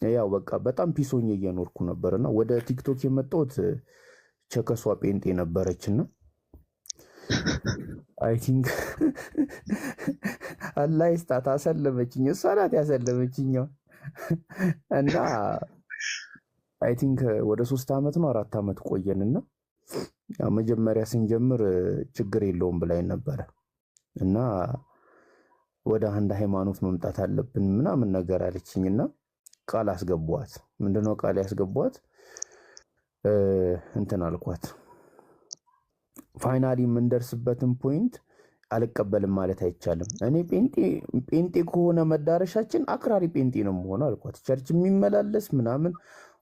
ያው በቃ በጣም ፒሶኝ እየኖርኩ ነበርና ወደ ቲክቶክ የመጣሁት ቸከሷ ጴንጤ ነበረችና አይ ቲንክ አላህ ይስጣት አሰለመችኝ። እሷ ናት ያሰለመችኝ። እና አይ ቲንክ ወደ 3 ዓመት ነው 4 ዓመት ቆየንና ያው መጀመሪያ ስንጀምር ችግር የለውም ብላኝ ነበረ እና ወደ አንድ ሃይማኖት መምጣት አለብን ምናምን ነገር አለችኝና ቃል አስገቧት። ምንድነው ቃል ያስገቧት? እንትን አልኳት ፋይናሊ የምንደርስበትን ፖይንት አልቀበልም ማለት አይቻልም። እኔ ጴንጤ ከሆነ መዳረሻችን አክራሪ ጴንጤ ነው የምሆነው አልኳት። ቸርች የሚመላለስ ምናምን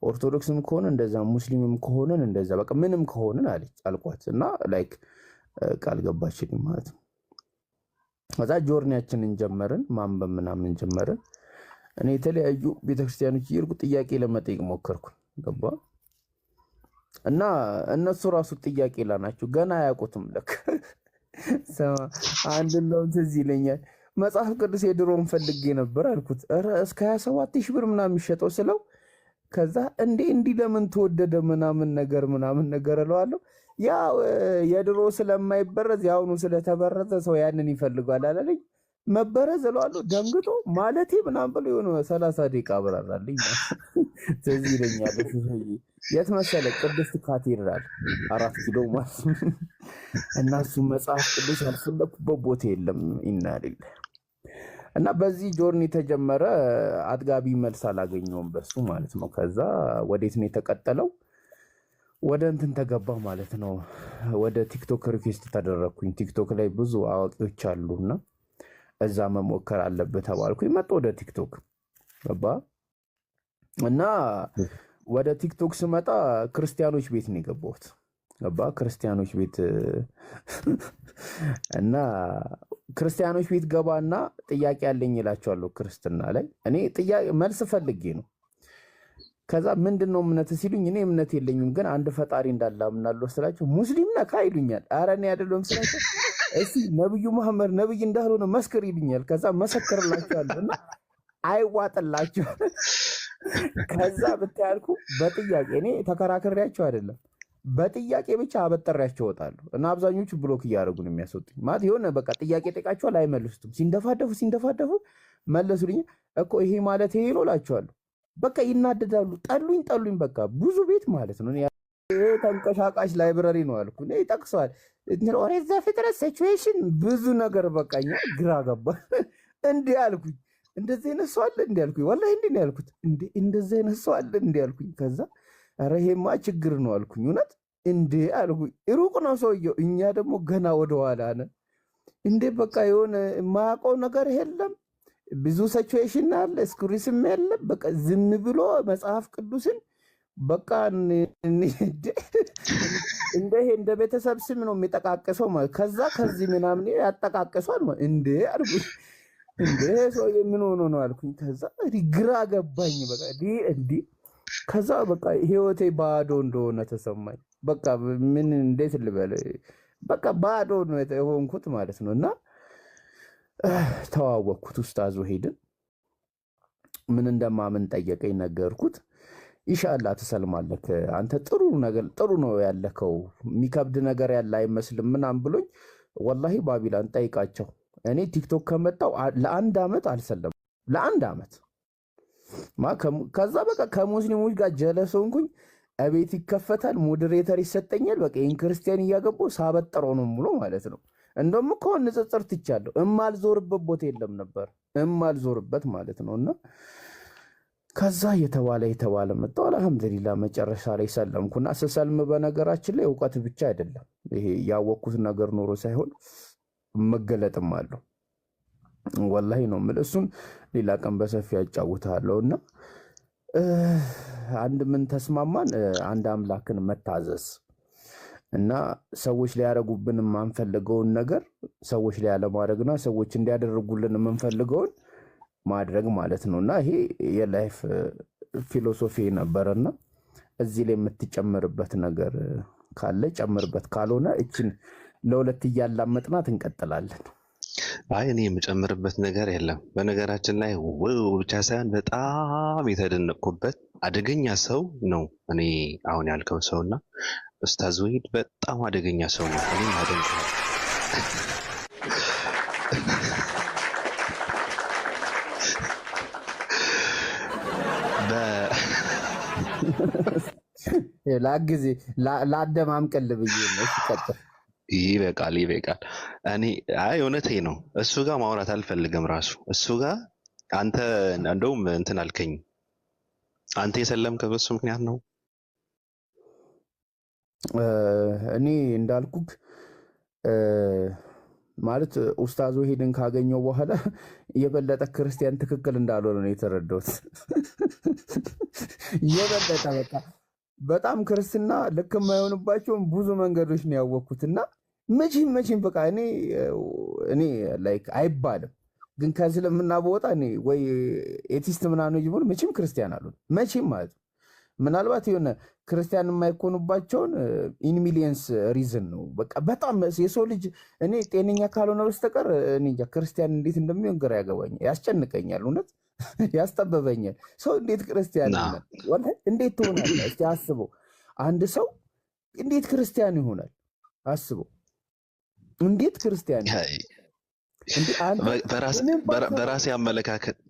ኦርቶዶክስም ከሆነ እንደዛ፣ ሙስሊምም ከሆነን እንደዛ፣ በቃ ምንም ከሆነን አልኳት እና ላይክ ቃል ገባችልኝ ማለት ነው። ከዛ ጆርኒያችንን ጀመርን፣ ማንበብ ምናምን ጀመርን። እኔ የተለያዩ ቤተክርስቲያኖች እየሄድኩ ጥያቄ ለመጠየቅ ሞከርኩ። ገባ እና እነሱ ራሱ ጥያቄ ላናቸው ገና አያውቁትም። ለክ አንድ ነው ትዝ ይለኛል። መጽሐፍ ቅዱስ የድሮውን ፈልጌ ነበር አልኩት። ኧረ እስከ 27,000 ብር ምናምን የሚሸጠው ስለው ከዛ እንዲህ ለምን ተወደደ ምናምን ነገር እለዋለሁ። ያው የድሮ ስለማይበረዝ ያውኑ ስለተበረዘ ሰው ያንን ይፈልጋል አላለኝ። መበረዝ እለዋለሁ። ደንግጦ ማለቴ ምናምን ብሎ የሆነ 30 ደቂቃ አብራራልኝ። ትዝ ይለኛል። የት መሰለህ? ቅድስት ካቴድራል 4 ኪሎ ማለት እና እሱ መጽሐፍ ቅዱስ ያልፈለኩበት ቦታ የለም። ይናልል እና በዚህ ጆርኒ ተጀመረ። አጥጋቢ መልስ አላገኘውም በሱ ማለት ነው። ከዛ ወዴት ነው የተቀጠለው? ወደ እንትን ተገባ ማለት ነው። ወደ ቲክቶክ ሪኩዌስት ተደረግኩኝ። ቲክቶክ ላይ ብዙ አዋቂዎች አሉና እዛ መሞከር አለበት ተባልኩኝ። መጣ ወደ ቲክቶክ ገባ እና ወደ ቲክቶክ ስመጣ ክርስቲያኖች ቤት ነው የገባሁት። ገባ ክርስቲያኖች ቤት እና ክርስቲያኖች ቤት ገባና ጥያቄ አለኝ እላቸዋለሁ። ክርስትና ላይ እኔ ጥያቄ መልስ ፈልጌ ነው። ከዛ ምንድነው እምነት ሲሉኝ እኔ እምነት የለኝም ግን አንድ ፈጣሪ እንዳለ አምናለሁ ስላቸው ሙስሊም ነህ ይሉኛል። ኧረ እኔ አይደለሁም ስላቸው እሺ ነብዩ መሐመድ ነብይ እንዳልሆነ መስክር ይሉኛል። ከዛ መሰክርላቸዋለሁ እና አይዋጥላቸው። ከዛ ብታያልኩ በጥያቄ እኔ ተከራክሬያቸው አይደለም በጥያቄ ብቻ አበጠሪያቸው እወጣለሁ እና አብዛኞቹ ብሎክ እያደረጉ ነው የሚያስወጡኝ። ማለት የሆነ በቃ ጥያቄ ጠይቃቸዋል አይመልሱትም። ሲንደፋደፉ መለሱልኝ እኮ ይሄ ማለት ይሄ ነው እላቸዋለሁ። በቃ ይናደዳሉ። ጠሉኝ በቃ ብዙ ቤት ማለት ነው። ተንቀሳቃሽ ላይብረሪ ነው አልኩ። ይጠቅሰዋል ኦሪት ዘፍጥረት ሲቹዌሽን ብዙ ነገር በቃኛ ግራ ገባ። እንዲህ አልኩኝ እንደዚህ አይነት ሰው አለ እንዲህ አልኩኝ። ወላሂ እንዲህ ነው ያልኩት። እንደዚህ አይነት ሰው አለ እንዲህ አልኩኝ። ከዛ ኧረ ይሄማ ችግር ነው አልኩኝ። እውነት እንዲህ አልኩኝ። ሩቅ ነው ሰውየው፣ እኛ ደግሞ ገና ወደኋላ ነን። እንዴ በቃ የሆነ የማያውቀው ነገር የለም። ብዙ ሲቹዌሽን አለ፣ ስኩሪስም የለም። በቃ ዝም ብሎ መጽሐፍ ቅዱስን በቃ እንደ ቤተሰብ ስም ነው የሚጠቃቀሰው ማለት ከዛ ከዚህ ምናምን ያጠቃቀሷል ማለት እንዴ አልኩኝ። እንዴ ሰው ምን ሆኖ ነው አልኩኝ። ከዛ ግራ ገባኝ። በቃ እንዴ ከዛ በቃ ህይወቴ ባዶ እንደሆነ ተሰማኝ። በቃ ምን እንዴት ልበል፣ በቃ ባዶ ነው የሆንኩት ማለት ነው። እና ተዋወቅኩት። ኡስታዙ ሄድን። ምን እንደማምን ጠየቀኝ፣ ነገርኩት። ኢንሻአላህ ትሰልማለህ አንተ ጥሩ ነው ያለከው፣ የሚከብድ ነገር ያለ አይመስልም ምናምን ብሎኝ ወላሂ ባቢላን ጠይቃቸው። እኔ ቲክቶክ ከመጣው ለ1 ዓመት አልሰለም ለ1 ዓመት ከዛ በቃ ከሙስሊሞች ጋር ጀለስ ሆንኩኝ። እቤት ይከፈታል፣ ሞዴሬተር ይሰጠኛል። በቃ ይህን ክርስቲያን እያገባሁ ሳበጠረው ነው ሙሉ ማለት ነው። እንደውም እኮ ንጽጽር ትቻለሁ። እማልዞርበት ቦታ የለም ነበር እማልዞርበት ማለት ነው። እና ከዛ የተባለ መጣው። አልሐምዱሊላህ መጨረሻ ላይ ሰለምኩና ስሰልም በነገራችን ላይ እውቀት ብቻ አይደለም ይሄ ያወቅኩት ነገር ኖሮ ሳይሆን መገለጥም አለው። ወላሂ ነው የምልህ። እሱን ሌላ ቀን በሰፊ ያጫውታለሁ። እና አንድ ምን ተስማማን? አንድ አምላክን መታዘዝ እና ሰዎች ሊያደርጉብን የማንፈልገውን ነገር ሰዎች ላይ ያለማድረግና ሰዎች እንዲያደርጉልን የምንፈልገውን ማድረግ ማለት ነው። እና ይሄ የላይፍ ፊሎሶፊ ነበረና እዚህ ላይ የምትጨምርበት ነገር ካለ ጨምርበት፣ ካልሆነ እችን ለሁለት እያላመጥናት እንቀጥላለን። አይ እኔ የምጨምርበት ነገር የለም። በነገራችን ላይ ውው ብቻ ሳይሆን በጣም የተደነቅኩበት አደገኛ ሰው ነው። እኔ አሁን ያልከው ሰውና ኡስታዝ ወሒድ በጣም አደገኛ ሰው ነው። እኔ አደንቀዋለሁ። ላግዜ ላደማምቅል ብዬ ነው። ሲቀጥል ይበቃል። እኔ አይ እውነቴ ነው። እሱ ጋር ማውራት አልፈልግም። ራሱ እሱ ጋር አንተ እንደውም እንትን አልከኝ። አንተ የሰለምከው በሱ ምክንያት ነው። እኔ እንዳልኩክ ማለት ኡስታዝ ወሒድን ካገኘው በኋላ የበለጠ ክርስቲያን ትክክል እንዳልሆነ ነው የተረዳሁት። የበለጠ በቃ በጣም ክርስትና ልክ የማይሆንባቸውን ብዙ መንገዶች ነው ያወቅኩትና መቼም በቃ እኔ ላይክ አይባልም ግን ከእስልምና በወጣ እኔ ወይ ኤቲስት ምናምን ይሁን መቼም ክርስቲያን አልሆንም። መቼም ማለት ነው። ምናልባት የሆነ ክርስቲያን የማይኮኑባቸውን ኢን ሚሊየንስ ሪዝን ነው። በቃ በጣም የሰው ልጅ እኔ ጤነኛ ካልሆነ በስተቀር እኔ እንጃ ክርስቲያን እንዴት እንደሚሆን ግራ ያገባኛል፣ ያስጨንቀኛል፣ እውነት ያስጠበበኛል። ሰው እንዴት ክርስቲያን ይሆናል? ወላሂ እንዴት ትሆናለህ? እስቲ አስበው። አንድ ሰው እንዴት ክርስቲያን ይሆናል? አስበው። እንዴት ክርስቲያን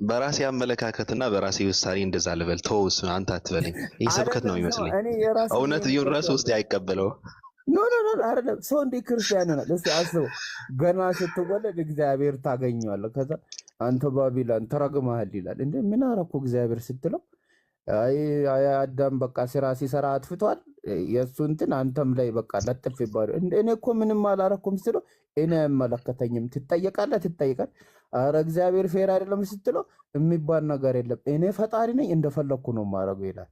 በራሴ አመለካከትና በራሴ ውሳኔ እንደዛ ልበል። ተወውስ አንተ አትበለኝ። ይህ ስብከት ነው የሚመስለኝ። እውነት ቢሆን ራሱ ውስጥ አይቀበለው። ኖ አይደለም። ሰው እንዴት ክርስቲያን ይሆናል? እስቲ አስበው። ገና ስትወለድ እግዚአብሔር ታገኘዋለህ። ከዛ አንተ ባቢላን ተረግመሃል ይላል። እንደ ምን አደረኩ እግዚአብሔር ስትለው አይ አዳም በቃ ስራ ሲሰራ አጥፍቷል፣ የእሱ እንትን አንተም ላይ በቃ ለጥፍ ይባሉ። እኔ እኮ ምንም አላረኩም ስትለው እኔ አይመለከተኝም። ትጠየቃለህ። አረ እግዚአብሔር ፌር አይደለም ስትለው የሚባል ነገር የለም፣ እኔ ፈጣሪ ነኝ እንደፈለግኩ ነው ማረገው ይላል።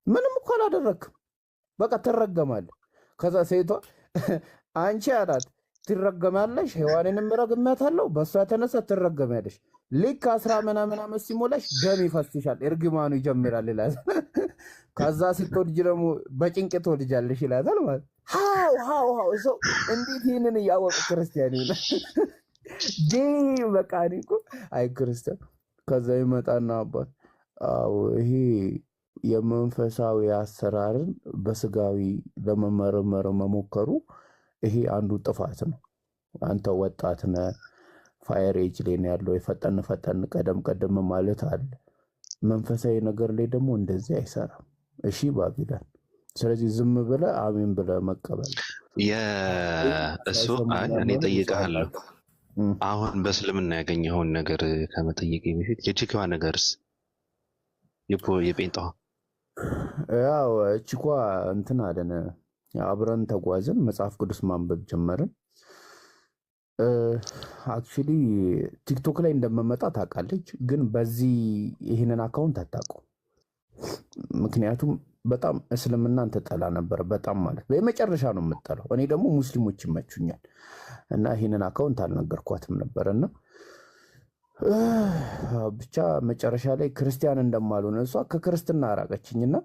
ምንም እኮ አላደረክም፣ በቃ ትረገማለህ። ከዛ ሴቷ አንቺ አላት ትረገማለሽ፣ ሔዋንንም ረግሜያታለሁ፣ በእሷ የተነሳ ትረገሚያለሽ። ልክ 10 ምናምን ዓመት ሲሞላሽ ደም ይፈስሻል፣ እርግማኑ ይጀምራል ይላል። ከዛ ስትወልጂ ደግሞ በጭንቅ ትወልጃለሽ ይላታል። ማለት ሃው ሰው እንዴት ይህንን እያወቁ ክርስቲያን ይሆናል? በቃ እኔ እኮ አይ ክርስቲያን። ከዛ ይመጣና አባት ይሄ የመንፈሳዊ አሰራርን በስጋዊ ለመመርመር መሞከሩ ይሄ አንዱ ጥፋት ነው። አንተ ወጣት ነህ፣ ፋየር ኤጅ ላይ ነው ያለው። የፈጠን ቀደም ማለት አለ። መንፈሳዊ ነገር ላይ ደግሞ እንደዚህ አይሰራም። እሺ ባቢላን። ስለዚህ ዝም ብለህ አሜን ብለህ መቀበል እሱ እኔ ጠይቀሃለሁ። አሁን በእስልምና ያገኘኸውን ነገር ከመጠየቅ በፊት የችኪዋ ነገርስ የጴንጣዋ ያው ችኳ እንትን አለን። አብረን ተጓዝን፣ መጽሐፍ ቅዱስ ማንበብ ጀመርን። አክቹሊ ቲክቶክ ላይ እንደመመጣ ታውቃለች፣ ግን በዚህ ይህንን አካውንት አታውቀው። ምክንያቱም በጣም እስልምናን ትጠላ ነበር፣ በጣም ማለት በመጨረሻ ነው የምጠላው። እኔ ደግሞ ሙስሊሞች ይመቹኛል እና ይህንን አካውንት አልነገርኳትም ነበርና ብቻ መጨረሻ ላይ ክርስቲያን እንደማልሆነ እሷ ከክርስትና አራቀችኝና